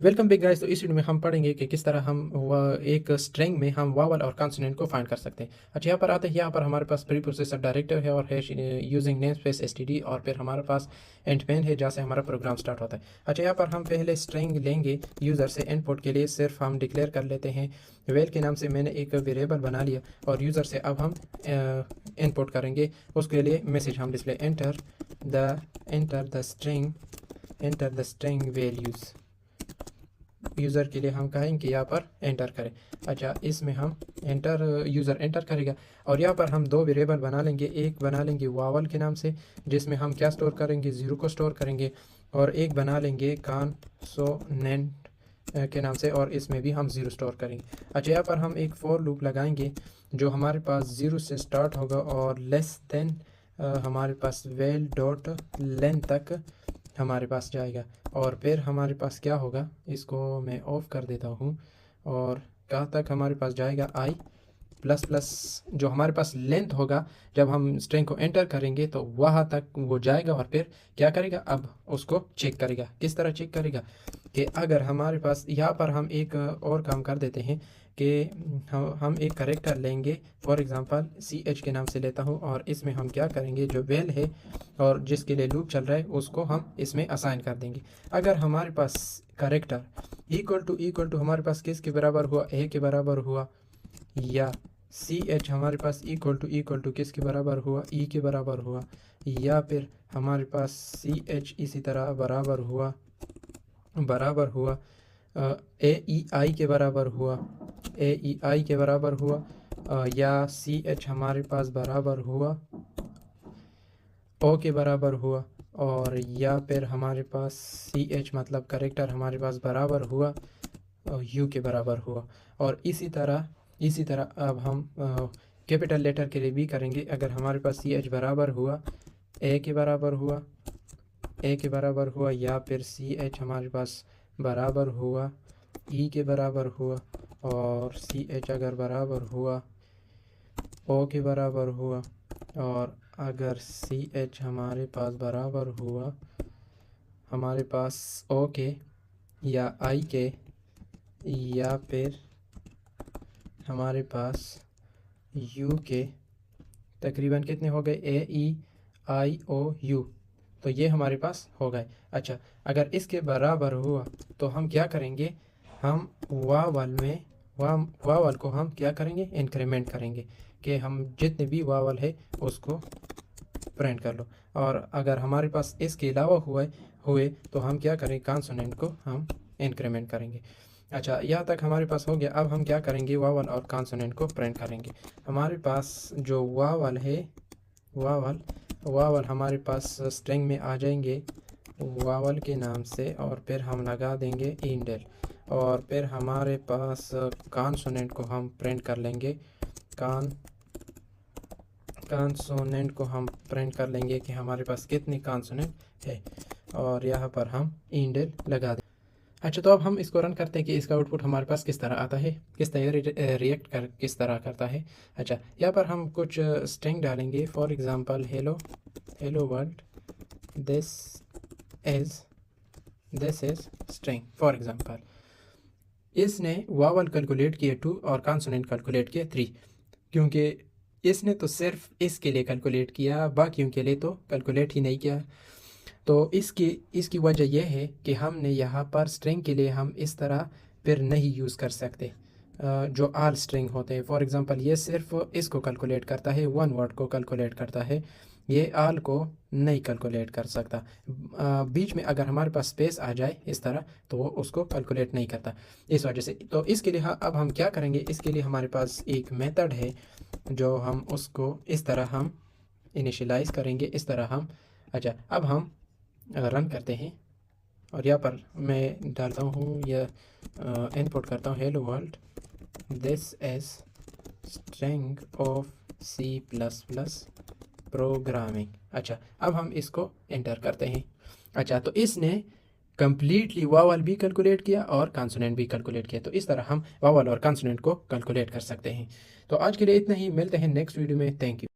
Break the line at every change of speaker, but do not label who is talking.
Welcome back guys. तो इस video में हम पढ़ेंगे कि किस तरह हम एक स्ट्रिंग में हम वावल और कॉन्सोनेंट को फाइंड कर सकते हैं। अच्छा, यहाँ पर आते हैं। यहाँ पर हमारे पास प्री प्रोसेसर डायरेक्टिव है और है यूजिंग नेम स्पेस एसटीडी, और फिर हमारे पास एंड पेन है जहाँ से हमारा प्रोग्राम स्टार्ट होता है। अच्छा, यहाँ पर हम पहले स्ट्रिंग लेंगे यूज़र से इनपुट के लिए। सिर्फ हम डिक्लेयर कर लेते हैं वेल के नाम से मैंने एक वेरिएबल बना लिया, और यूज़र से अब हम इनपुट करेंगे। उसके लिए मैसेज हम display enter the string values. User के लिए हम कहेंगे कि यहाँ पर एंटर करें। अच्छा, इसमें हम यूज़र एंटर करेगा, और यहाँ पर हम दो वेरिएबल बना लेंगे। एक बना लेंगे वावल के नाम से, जिसमें हम क्या स्टोर करेंगे, ज़ीरो को स्टोर करेंगे, और एक बना लेंगे कॉन्सोनेंट के नाम से, और इसमें भी हम ज़ीरो स्टोर करेंगे। अच्छा, यहाँ पर हम एक फॉर लूप लगाएंगे जो हमारे पास ज़ीरो से स्टार्ट होगा और लेस देन हमारे पास वेल डॉट लेंथ तक हमारे पास जाएगा। और फिर हमारे पास क्या होगा, इसको मैं ऑफ कर देता हूँ, और कहाँ तक हमारे पास जाएगा, आई प्लस प्लस जो हमारे पास लेंथ होगा जब हम स्ट्रिंग को एंटर करेंगे तो वहाँ तक वो जाएगा। और फिर क्या करेगा, अब उसको चेक करेगा। किस तरह चेक करेगा कि अगर हमारे पास यहाँ पर हम एक और काम कर देते हैं कि हम एक करेक्टर लेंगे। फॉर एग्जांपल CH के नाम से लेता हूँ, और इसमें हम क्या करेंगे, जो वेल है और जिसके लिए लूप चल रहा है उसको हम इसमें असाइन कर देंगे। अगर हमारे पास करेक्टर इक्वल टू हमारे पास किसके बराबर हुआ, ए के बराबर हुआ, या CH हमारे पास इक्वल टू किसके बराबर हुआ, ई के बराबर हुआ, या फिर हमारे पास CH इसी तरह बराबर हुआ AEI के बराबर हुआ, AEI के बराबर हुआ, या CH हमारे पास बराबर हुआ O के बराबर हुआ, और या फिर हमारे पास CH मतलब करेक्टर हमारे पास बराबर हुआ U के बराबर हुआ। और इसी तरह अब हम कैपिटल लेटर के लिए भी करेंगे। अगर हमारे पास CH बराबर हुआ A के बराबर हुआ, या फिर CH हमारे पास बराबर हुआ E के बराबर हुआ, और CH अगर बराबर हुआ O के बराबर हुआ, और अगर CH हमारे पास बराबर हुआ हमारे पास O के या I के, या फिर हमारे पास U के, तकरीबन कितने हो गए, AEIOU, तो ये हमारे पास हो गए। अच्छा, अगर इसके बराबर हुआ तो हम क्या करेंगे, हम वावल को हम क्या करेंगे, इंक्रीमेंट करेंगे कि हम जितने भी वावल है उसको प्रिंट कर लो। और अगर हमारे पास इसके अलावा हुए तो हम क्या करें, कॉन्सोनेंट को हम इंक्रीमेंट करेंगे। अच्छा, यहाँ तक हमारे पास हो गया। अब हम क्या करेंगे, वावल और कॉन्सोनेंट को प्रिंट करेंगे। हमारे पास जो वावल है, वावल हमारे पास स्ट्रिंग में आ जाएंगे वावल के नाम से, और फिर हम लगा देंगे इंडेल, और फिर हमारे पास कॉन्सोनेंट को हम प्रिंट कर लेंगे कॉन्सोनेंट को हम प्रिंट कर लेंगे कि हमारे पास कितनी कॉन्सोनेंट है, और यहाँ पर हम इंडेल लगा दें। अच्छा, तो अब हम इसको रन करते हैं कि इसका आउटपुट हमारे पास किस तरह आता है, किस तरह करता है। अच्छा, यहाँ पर हम कुछ स्ट्रिंग डालेंगे। For example hello world, this is string. For example इसने वावल कैलकुलेट किए 2 और कॉन्सोनेंट कैलकुलेट किए 3, क्योंकि इसने तो सिर्फ इसके लिए कैलकुलेट किया, बाकियों के लिए तो कैलकुलेट ही नहीं किया। तो इसकी वजह यह है कि हमने यहाँ पर स्ट्रिंग के लिए हम इस तरह फिर नहीं यूज़ कर सकते जो आल स्ट्रिंग होते हैं। फॉर एग्जांपल ये सिर्फ इसको कैलकुलेट करता है, वन वर्ड को कैलकुलेट करता है, ये आल को नहीं कैलकुलेट कर सकता। बीच में अगर हमारे पास स्पेस आ जाए इस तरह तो वो उसको कैलकुलेट नहीं करता। इस वजह से तो इसके लिए अब हम क्या करेंगे, इसके लिए हमारे पास एक मेथड है जो हम उसको इस तरह हम इनिशियलाइज़ करेंगे, इस तरह हम। अच्छा, अब हम रन करते हैं, और यहाँ पर मैं डालता हूँ या इनपुट करता हूँ hello world, this is string of C++ programming. अच्छा, अब हम इसको एंटर करते हैं। अच्छा, तो इसने कम्प्लीटली वावल भी कैलकुलेट किया और कॉन्सोनेंट भी कैलकुलेट किया। तो इस तरह हम वावल और कॉन्सोनेंट को कैलकुलेट कर सकते हैं। तो आज के लिए इतना ही, मिलते हैं नेक्स्ट वीडियो में। Thank you.